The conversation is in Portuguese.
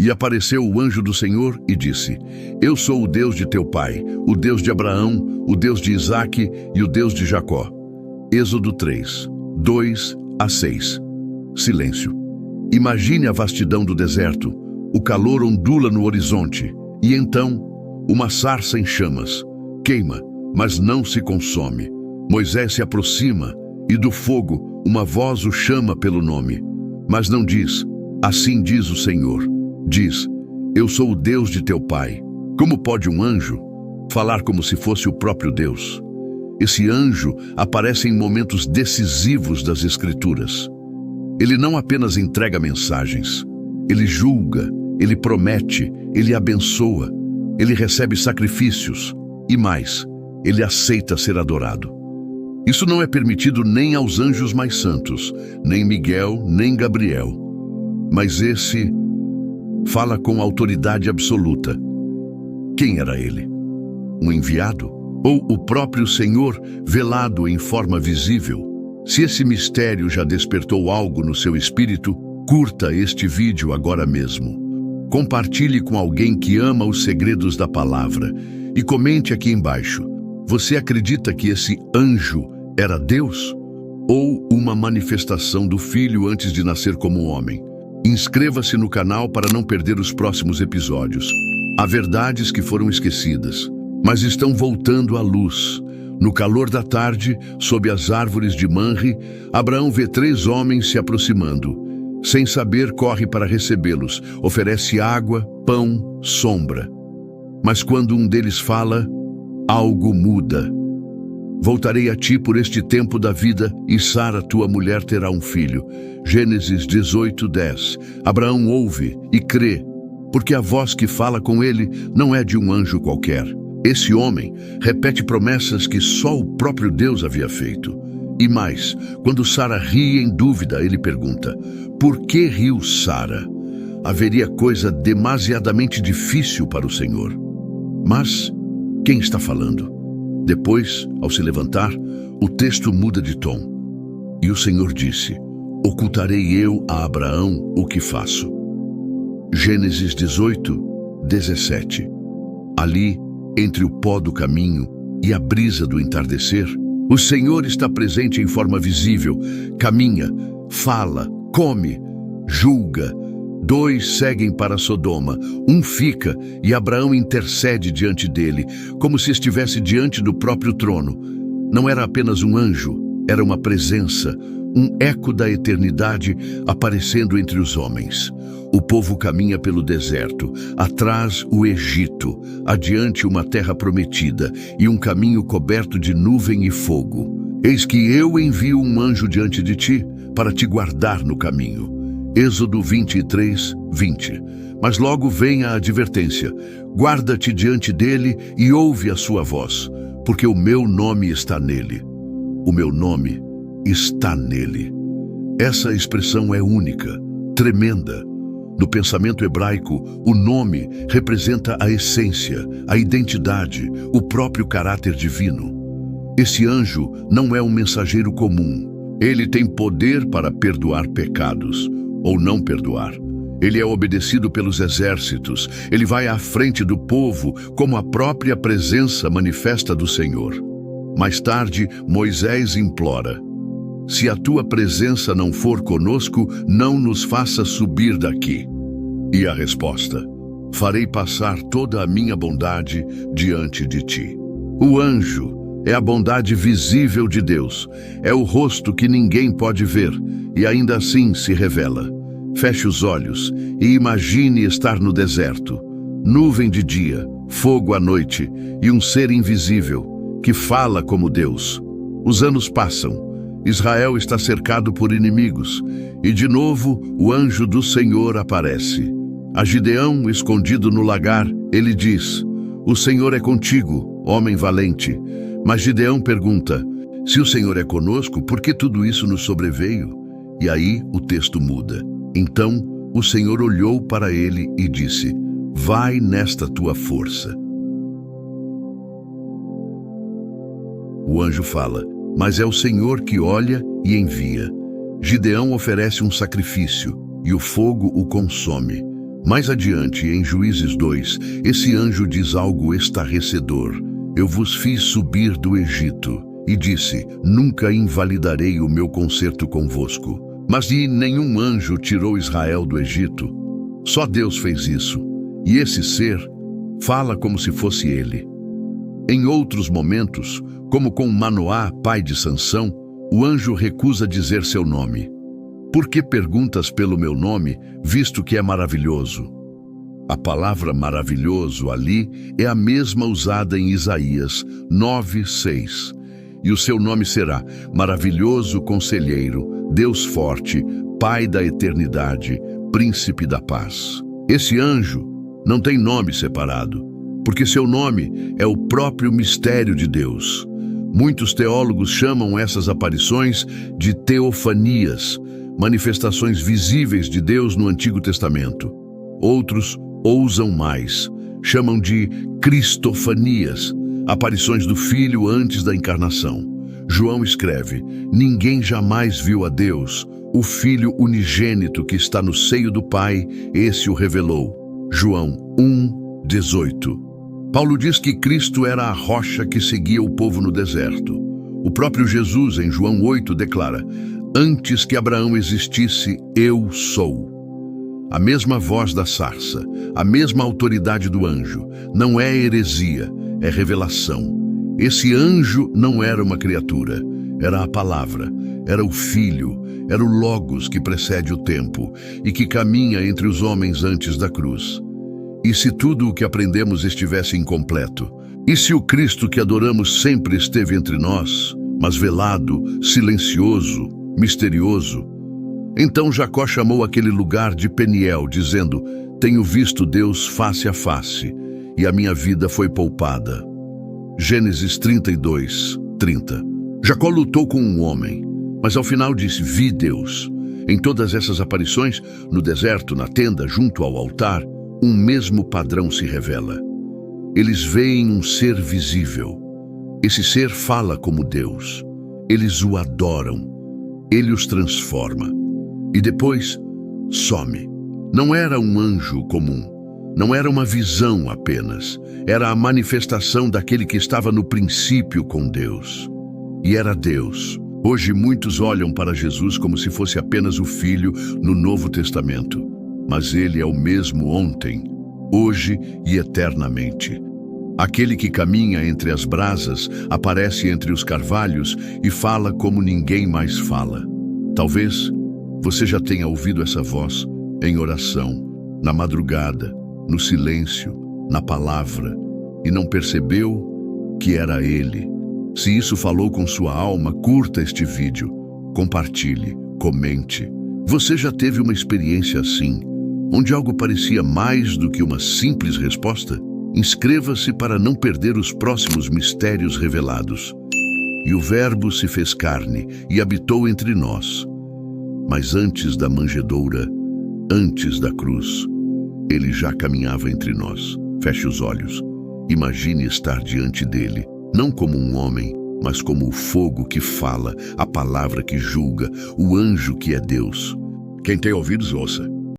E apareceu o anjo do Senhor e disse: Eu sou o Deus de teu pai, o Deus de Abraão, o Deus de Isaque e o Deus de Jacó. Êxodo 3, 2-6. Silêncio. Imagine a vastidão do deserto. O calor ondula no horizonte. E então, uma sarça em chamas. Queima, mas não se consome. Moisés se aproxima e do fogo uma voz o chama pelo nome. Mas não diz: Assim diz o Senhor. Diz: Eu sou o Deus de teu pai. Como pode um anjo falar como se fosse o próprio Deus? Esse anjo aparece em momentos decisivos das Escrituras. Ele não apenas entrega mensagens. Ele julga, ele promete, ele abençoa, ele recebe sacrifícios e mais, ele aceita ser adorado. Isso não é permitido nem aos anjos mais santos, nem Miguel, nem Gabriel. Mas esse fala com autoridade absoluta. Quem era ele? Um enviado? Ou o próprio Senhor velado em forma visível? Se esse mistério já despertou algo no seu espírito, curta este vídeo agora mesmo. Compartilhe com alguém que ama os segredos da palavra e comente aqui embaixo. Você acredita que esse anjo era Deus? Ou uma manifestação do Filho antes de nascer como homem? Inscreva-se no canal para não perder os próximos episódios. Há verdades que foram esquecidas, mas estão voltando à luz. No calor da tarde, sob as árvores de Manre, Abraão vê 3 homens se aproximando. Sem saber, corre para recebê-los, oferece água, pão, sombra. Mas quando um deles fala, algo muda. Voltarei a ti por este tempo da vida, e Sara, tua mulher, terá um filho. Gênesis 18:10. Abraão ouve e crê, porque a voz que fala com ele não é de um anjo qualquer. Esse homem repete promessas que só o próprio Deus havia feito. E mais, quando Sara ri em dúvida, ele pergunta: por que riu Sara? Haveria coisa demasiadamente difícil para o Senhor. Mas quem está falando? Depois, ao se levantar, o texto muda de tom. E o Senhor disse: ocultarei eu a Abraão o que faço. Gênesis 18:17. Ali, entre o pó do caminho e a brisa do entardecer, o Senhor está presente em forma visível, caminha, fala, come, julga. 2 seguem para Sodoma, um fica e Abraão intercede diante dele, como se estivesse diante do próprio trono. Não era apenas um anjo, era uma presença, um eco da eternidade aparecendo entre os homens. O povo caminha pelo deserto, atrás o Egito, adiante uma terra prometida e um caminho coberto de nuvem e fogo. Eis que eu envio um anjo diante de ti para te guardar no caminho. Êxodo 23:20. Mas logo vem a advertência: guarda-te diante dele e ouve a sua voz, porque o meu nome está nele. O meu nome está nele. Essa expressão é única, tremenda. No pensamento hebraico, o nome representa a essência, a identidade, o próprio caráter divino. Esse anjo não é um mensageiro comum. Ele tem poder para perdoar pecados ou não perdoar. Ele é obedecido pelos exércitos. Ele vai à frente do povo como a própria presença manifesta do Senhor. Mais tarde, Moisés implora: se a tua presença não for conosco, não nos faça subir daqui. E a resposta: farei passar toda a minha bondade diante de ti. O anjo é a bondade visível de Deus. É o rosto que ninguém pode ver e ainda assim se revela. Feche os olhos e imagine estar no deserto. Nuvem de dia, fogo à noite e um ser invisível que fala como Deus. Os anos passam. Israel está cercado por inimigos, e de novo o anjo do Senhor aparece. A Gideão, escondido no lagar, ele diz: o Senhor é contigo, homem valente. Mas Gideão pergunta: se o Senhor é conosco, por que tudo isso nos sobreveio? E aí o texto muda. Então o Senhor olhou para ele e disse: vai nesta tua força. O anjo fala: mas é o Senhor que olha e envia. Gideão oferece um sacrifício, e o fogo o consome. Mais adiante, em Juízes 2, esse anjo diz algo estarrecedor. Eu vos fiz subir do Egito, e disse, nunca invalidarei o meu concerto convosco. Mas nenhum anjo tirou Israel do Egito. Só Deus fez isso. E esse ser fala como se fosse ele. Em outros momentos, como com Manoá, pai de Sansão, o anjo recusa dizer seu nome. Por que perguntas pelo meu nome, visto que é maravilhoso? A palavra maravilhoso ali é a mesma usada em Isaías 9:6. E o seu nome será Maravilhoso Conselheiro, Deus Forte, Pai da Eternidade, Príncipe da Paz. Esse anjo não tem nome separado, porque seu nome é o próprio mistério de Deus. Muitos teólogos chamam essas aparições de teofanias, manifestações visíveis de Deus no Antigo Testamento. Outros ousam mais, chamam de cristofanias, aparições do Filho antes da encarnação. João escreve, ninguém jamais viu a Deus, o Filho unigênito que está no seio do Pai, esse o revelou. João 1:18. Paulo diz que Cristo era a rocha que seguia o povo no deserto. O próprio Jesus, em João 8, declara, antes que Abraão existisse, eu sou. A mesma voz da sarça, a mesma autoridade do anjo, não é heresia, é revelação. Esse anjo não era uma criatura, era a palavra, era o Filho, era o Logos que precede o tempo e que caminha entre os homens antes da cruz. E se tudo o que aprendemos estivesse incompleto? E se o Cristo que adoramos sempre esteve entre nós, mas velado, silencioso, misterioso? Então Jacó chamou aquele lugar de Peniel, dizendo, tenho visto Deus face a face, e a minha vida foi poupada. Gênesis 32:30. Jacó lutou com um homem, mas ao final disse, vi Deus. Em todas essas aparições, no deserto, na tenda, junto ao altar, um mesmo padrão se revela. Eles veem um ser visível. Esse ser fala como Deus. Eles o adoram. Ele os transforma. E depois, some. Não era um anjo comum. Não era uma visão apenas. Era a manifestação daquele que estava no princípio com Deus. E era Deus. Hoje muitos olham para Jesus como se fosse apenas o Filho no Novo Testamento. Mas ele é o mesmo ontem, hoje e eternamente. Aquele que caminha entre as brasas, aparece entre os carvalhos e fala como ninguém mais fala. Talvez você já tenha ouvido essa voz em oração, na madrugada, no silêncio, na palavra, e não percebeu que era ele. Se isso falou com sua alma, curta este vídeo, compartilhe, comente. Você já teve uma experiência assim, onde algo parecia mais do que uma simples resposta? Inscreva-se para não perder os próximos mistérios revelados. E o Verbo se fez carne e habitou entre nós. Mas antes da manjedoura, antes da cruz, ele já caminhava entre nós. Feche os olhos. Imagine estar diante dele, não como um homem, mas como o fogo que fala, a palavra que julga, o anjo que é Deus. Quem tem ouvidos, ouça.